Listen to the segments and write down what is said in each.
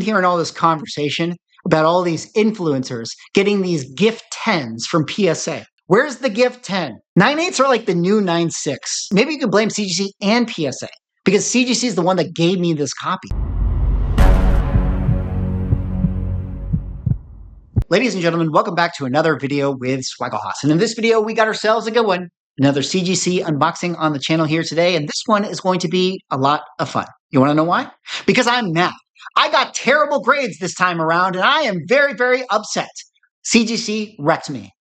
hearing all this conversation about all these influencers getting these gift 10s from PSA. Where's the gift 10? 9.8s are like the new 9.6. Maybe you could blame CGC and PSA because CGC is the one that gave me this copy. Ladies and gentlemen, welcome back to another video with Swaggle-Haas. And in this video, we got ourselves a good one. Another CGC unboxing on the channel here today. And this one is going to be a lot of fun. You want to know why? Because I'm mad. I got terrible grades this time around, and I am very, very upset. CGC wrecked me.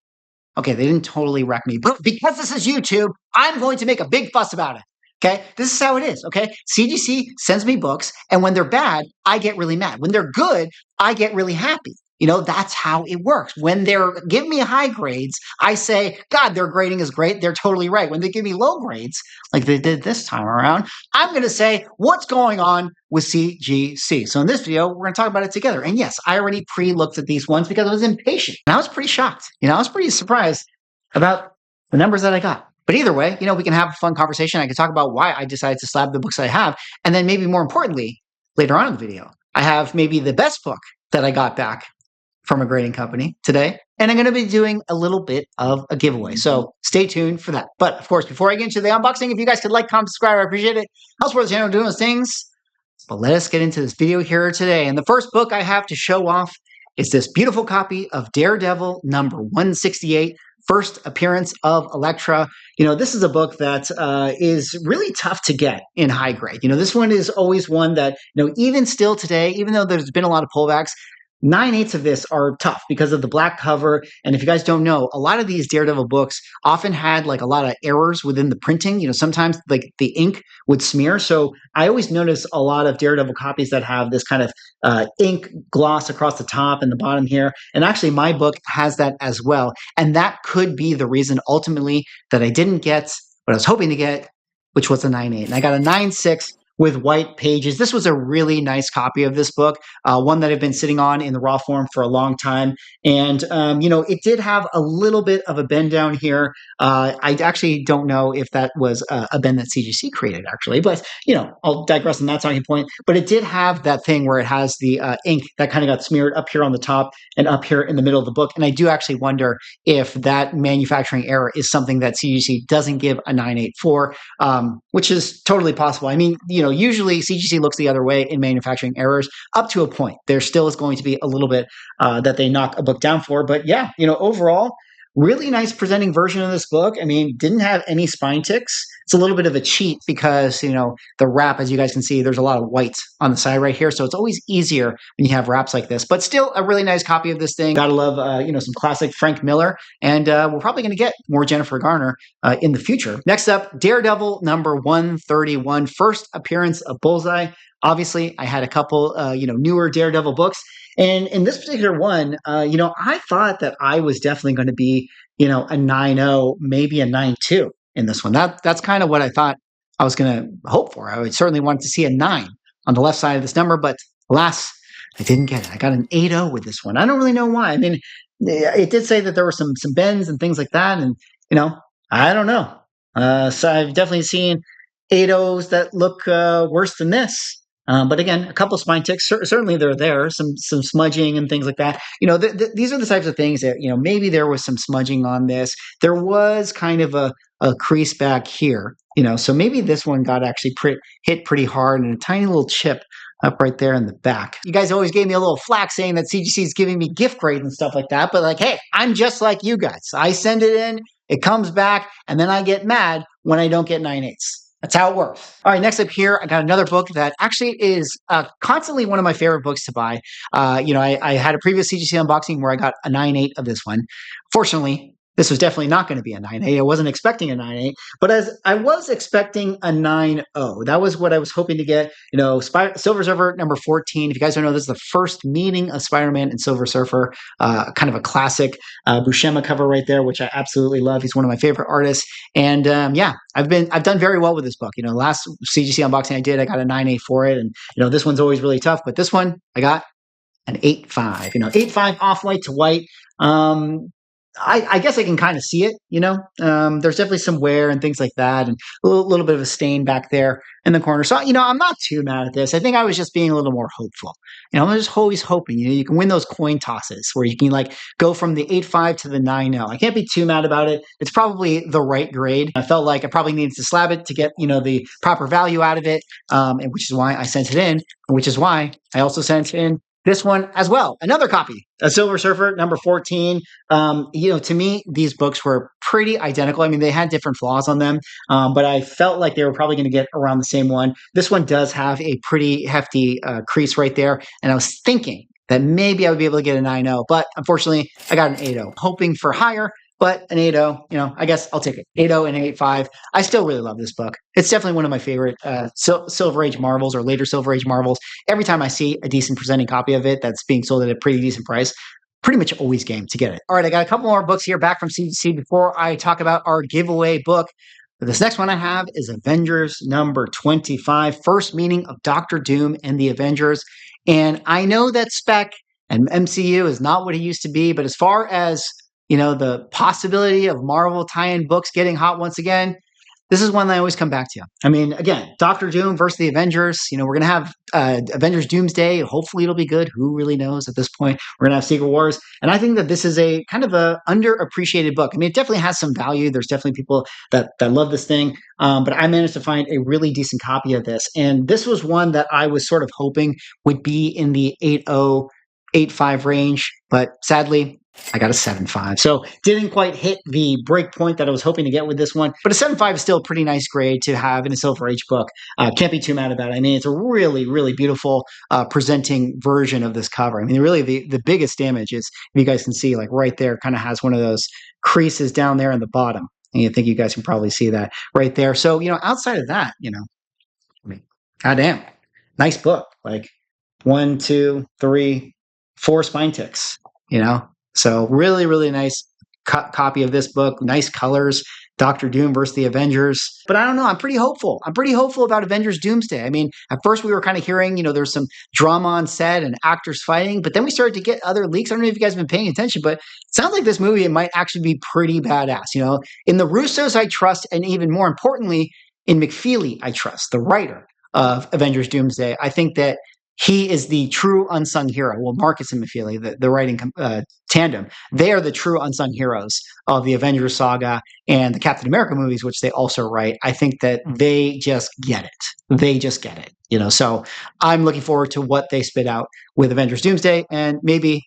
Okay, they didn't totally wreck me, but because this is YouTube, I'm going to make a big fuss about it. Okay, this is how it is. Okay, CGC sends me books, and when they're bad, I get really mad. When they're good, I get really happy. You know, that's how it works. When they're giving me high grades, I say, God, their grading is great. They're totally right. When they give me low grades, like they did this time around, I'm going to say, what's going on with CGC? So in this video, we're going to talk about it together. And yes, I already pre-looked at these ones because I was impatient. And I was pretty shocked. You know, I was pretty surprised about the numbers that I got. But either way, you know, we can have a fun conversation. I can talk about why I decided to slab the books I have. And then maybe more importantly, later on in the video, I have maybe the best book that I got back from a grading company today. And I'm going to be doing a little bit of a giveaway. So stay tuned for that. But of course, before I get into the unboxing, if you guys could like, comment, subscribe, I appreciate it. I'll support the channel doing those things. But let us get into this video here today. And the first book I have to show off is this beautiful copy of Daredevil number 168. First appearance of Elektra. You know, this is a book that is really tough to get in high grade. You know, this one is always one that, you know, even still today, even though there's been a lot of pullbacks, 9/8 of this are tough because of the black cover. And if you guys don't know, a lot of these Daredevil books often had like a lot of errors within the printing. You know, sometimes like the ink would smear. So I always notice a lot of Daredevil copies that have this kind of ink gloss across the top and the bottom here. And actually my book has that as well. And that could be the reason ultimately that I didn't get what I was hoping to get, which was a 9/8. And I got a 9/6 with white pages. This was a really nice copy of this book, one that I've been sitting on in the raw form for a long time. And, you know, it did have a little bit of a bend down here. I actually don't know if that was a bend that CGC created, actually. But, you know, I'll digress on that talking point. But it did have that thing where it has the ink that kind of got smeared up here on the top and up here in the middle of the book. And I do actually wonder if that manufacturing error is something that CGC doesn't give a 9/8 for, which is totally possible. I mean, you know, usually CGC looks the other way in manufacturing errors up to a point. There still is going to be a little bit that they knock a book down for. But yeah, you know, overall, really nice presenting version of this book. I mean, didn't have any spine ticks. It's a little bit of a cheat because, you know, the wrap, as you guys can see, there's a lot of white on the side right here. So it's always easier when you have wraps like this. But still a really nice copy of this thing. Gotta love, you know, some classic Frank Miller. And we're probably going to get more Jennifer Garner in the future. Next up, Daredevil number 131. First appearance of Bullseye. Obviously, I had a couple, you know, newer Daredevil books. And in this particular one, you know, I thought that I was definitely going to be, you know, a 9.0, maybe a 9.2 in this one. That's kind of what I thought I was going to hope for. I would certainly want to see a 9 on the left side of this number, but alas, I didn't get it. I got an 8.0 with this one. I don't really know why. I mean, it did say that there were some bends and things like that, and, you know, I don't know. So I've definitely seen 8.0s that look worse than this. But again, a couple of spine ticks, certainly they're there, some smudging and things like that. You know, these are the types of things that, you know, maybe there was some smudging on this. There was kind of a crease back here, you know, so maybe this one got actually hit pretty hard and a tiny little chip up right there in the back. You guys always gave me a little flack saying that CGC is giving me gift grades and stuff like that. But like, hey, I'm just like you guys. I send it in, it comes back, and then I get mad when I don't get 9/8. That's how it works. All right, next up here, I got another book that actually is constantly one of my favorite books to buy. You know, I had a previous CGC unboxing where I got a 9.8 of this one. Fortunately, this was definitely not going to be a 9.8. I wasn't expecting a 9.8, but as I was expecting a 9.0. That was what I was hoping to get. You know, Silver Surfer number 14. If you guys don't know, this is the first meeting of Spider-Man and Silver Surfer. Kind of a classic Buscema cover right there, which I absolutely love. He's one of my favorite artists. And yeah, I've done very well with this book. You know, last CGC unboxing I did, I got a 9.8 for it. And, you know, this one's always really tough, but this one I got an 8.5. You know, 8.5 off white to white. I guess I can kind of see it, you know. There's definitely some wear and things like that, and little bit of a stain back there in the corner. So, I'm not too mad at this. I think I was just being a little more hopeful. I'm just always hoping, you can win those coin tosses where you can like go from the 8.5 to the 9.0. I can't be too mad about it. It's probably the right grade. I felt like I probably needed to slab it to get, the proper value out of it, and which is why I sent it in, which is why I also sent in this one as well, another copy, a Silver Surfer number 14. To me, these books were pretty identical. I mean, they had different flaws on them, but I felt like they were probably going to get around the same one. This one does have a pretty hefty crease right there, and I was thinking that maybe I would be able to get a 9.0, but unfortunately, I got an 8.0, hoping for higher. But an 8.0, I guess I'll take it. 8.0 and an 8.5. I still really love this book. It's definitely one of my favorite Silver Age Marvels or later Silver Age Marvels. Every time I see a decent presenting copy of it that's being sold at a pretty decent price, pretty much always game to get it. All right, I got a couple more books here back from CGC before I talk about our giveaway book. This next one I have is Avengers number 25, First Meeting of Doctor Doom and the Avengers. And I know that spec and MCU is not what it used to be, but as far as the possibility of Marvel tie-in books getting hot once again, this is one that I always come back to. I mean, again, Doctor Doom versus the Avengers. We're going to have Avengers Doomsday. Hopefully it'll be good. Who really knows at this point? We're going to have Secret Wars. And I think that this is a kind of a underappreciated book. I mean, it definitely has some value. There's definitely people that love this thing. But I managed to find a really decent copy of this. And this was one that I was sort of hoping would be in the 8.0, 8.5 range. But sadly, I got a 7.5. So didn't quite hit the break point that I was hoping to get with this one. But a 7.5 is still a pretty nice grade to have in a Silver Age book. Can't be too mad about it. I mean, it's a really, really beautiful presenting version of this cover. I mean, really the biggest damage is, if you guys can see, like right there, kind of has one of those creases down there in the bottom. And I think you guys can probably see that right there. So, outside of that, I mean, goddamn, nice book. Like 1, 2, 3, 4 spine ticks, So really, really nice copy of this book. Nice colors. Doctor Doom versus the Avengers. But I don't know. I'm pretty hopeful. I'm pretty hopeful about Avengers Doomsday. I mean, at first we were kind of hearing, there's some drama on set and actors fighting, but then we started to get other leaks. I don't know if you guys have been paying attention, but it sounds like this movie, it might actually be pretty badass. In the Russos, I trust, and even more importantly, in McFeely, I trust, the writer of Avengers Doomsday. I think that he is the true unsung hero. Well, Marcus and McFeely, the writing tandem, they are the true unsung heroes of the Avengers saga and the Captain America movies, which they also write. I think that they just get it. They just get it. So I'm looking forward to what they spit out with Avengers Doomsday, and maybe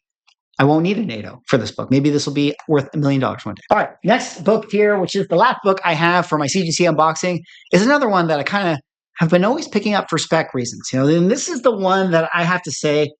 I won't need a NATO for this book. Maybe this will be worth $1 million one day. All right, next book here, which is the last book I have for my CGC unboxing, is another one that I kind of have been always picking up for spec reasons, and this is the one that I have to say,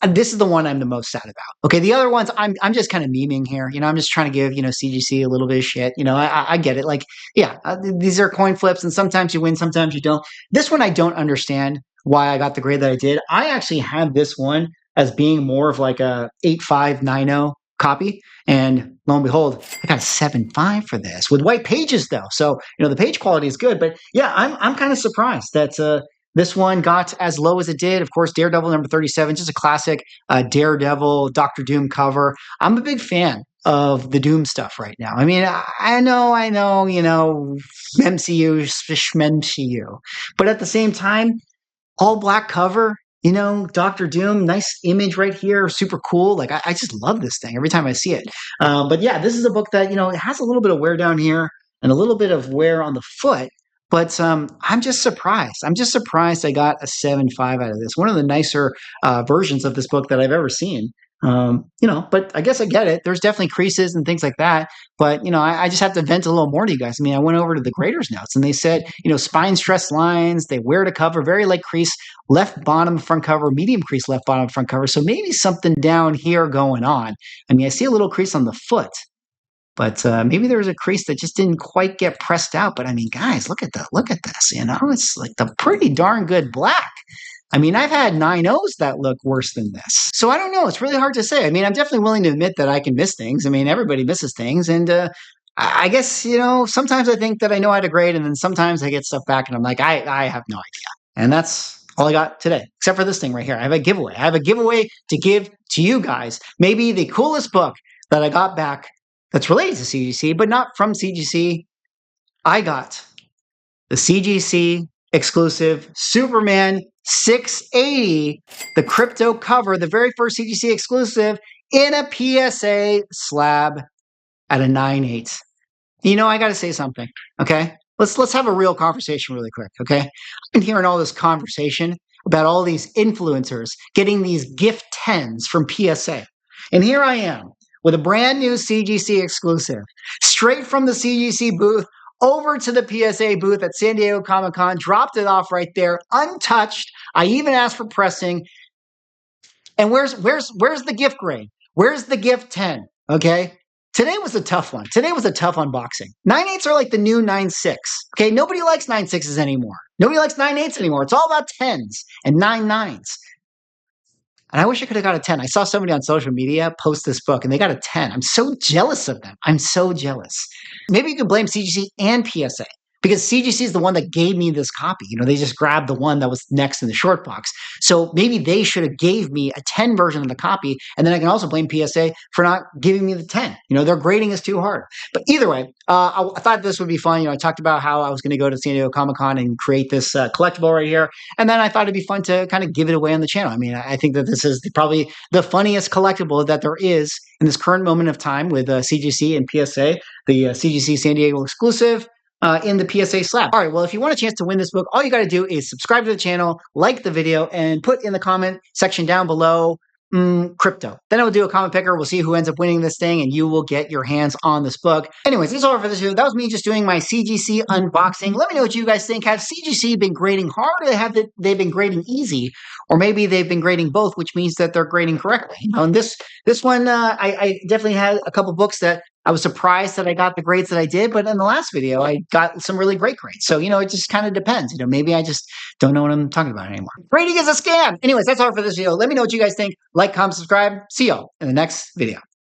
this is the one I'm the most sad about. Okay, the other ones, I'm just kind of memeing here. I'm just trying to give, CGC a little bit of shit. I get it. Like, yeah, these are coin flips, and sometimes you win, sometimes you don't. This one, I don't understand why I got the grade that I did. I actually had this one as being more of like a 8.5, 9.0 copy. And lo and behold, I got a 7.5 for this with white pages though. So, the page quality is good, but yeah, I'm kind of surprised that, this one got as low as it did. Of course, Daredevil number 37, just a classic Daredevil, Doctor Doom cover. I'm a big fan of the Doom stuff right now. I mean, I know, MCU, shmemcu, but at the same time, all black cover, Doctor Doom, nice image right here, super cool. Like, I just love this thing every time I see it. But yeah, this is a book that, it has a little bit of wear down here and a little bit of wear on the foot. But I'm just surprised. I'm just surprised I got a 7.5 out of this. One of the nicer versions of this book that I've ever seen. But I guess I get it. There's definitely creases and things like that. But, I just have to vent a little more to you guys. I mean, I went over to the grader's notes and they said, spine stress lines, they wear to cover, very light crease, left bottom front cover, medium crease, left bottom front cover. So maybe something down here going on. I mean, I see a little crease on the foot. But maybe there was a crease that just didn't quite get pressed out. But I mean, guys, look at this. It's like the pretty darn good black. I mean, I've had 9.0s that look worse than this. So I don't know. It's really hard to say. I mean, I'm definitely willing to admit that I can miss things. I mean, everybody misses things. And I guess, sometimes I think that I know how to grade. And then sometimes I get stuff back and I'm like, I have no idea. And that's all I got today, except for this thing right here. I have a giveaway. I have a giveaway to give to you guys. Maybe the coolest book that I got back that's related to CGC, but not from CGC. I got the CGC exclusive Superman 680, the crypto cover, the very first CGC exclusive in a PSA slab at a 9.8. You know, I got to say something, okay? Let's have a real conversation really quick, okay? I've been hearing all this conversation about all these influencers getting these gift 10s from PSA. And here I am with a brand new CGC exclusive, straight from the CGC booth over to the PSA booth at San Diego Comic-Con, dropped it off right there, untouched. I even asked for pressing. And where's the gift grade? Where's the gift 10? Okay. Today was a tough one. Today was a tough unboxing. 9.8s are like the new 9.6. Okay. Nobody likes 9.6s anymore. Nobody likes 9.8s anymore. It's all about 10s and 9.9s. And I wish I could have got a 10. I saw somebody on social media post this book and they got a 10. I'm so jealous of them. I'm so jealous. Maybe you can blame CGC and PSA because CGC is the one that gave me this copy. You know, they just grabbed the one that was next in the short box. So maybe they should have gave me a 10 version of the copy. And then I can also blame PSA for not giving me the 10. You know, their grading is too hard. But either way, I thought this would be fun. You know, I talked about how I was going to go to San Diego Comic-Con and create this collectible right here. And then I thought it'd be fun to kind of give it away on the channel. I mean, I think that this is probably the funniest collectible that there is in this current moment of time with CGC and PSA, the CGC San Diego exclusive. In the PSA slab. All right, well, if you want a chance to win this book, all you got to do is subscribe to the channel, like the video, and put in the comment section down below, crypto. Then I will do a comment picker. We'll see who ends up winning this thing, and you will get your hands on this book. Anyways, that's all for this video. That was me just doing my CGC unboxing. Let me know what you guys think. Have CGC been grading hard, or have they been grading easy? Or maybe they've been grading both, which means that they're grading correctly. You know, and this one, I definitely had a couple books that I was surprised that I got the grades that I did, but in the last video, I got some really great grades. So, you know, it just kind of depends. You know, maybe I just don't know what I'm talking about anymore. Grading is a scam. Anyways, that's all for this video. Let me know what you guys think. Like, comment, subscribe. See y'all in the next video.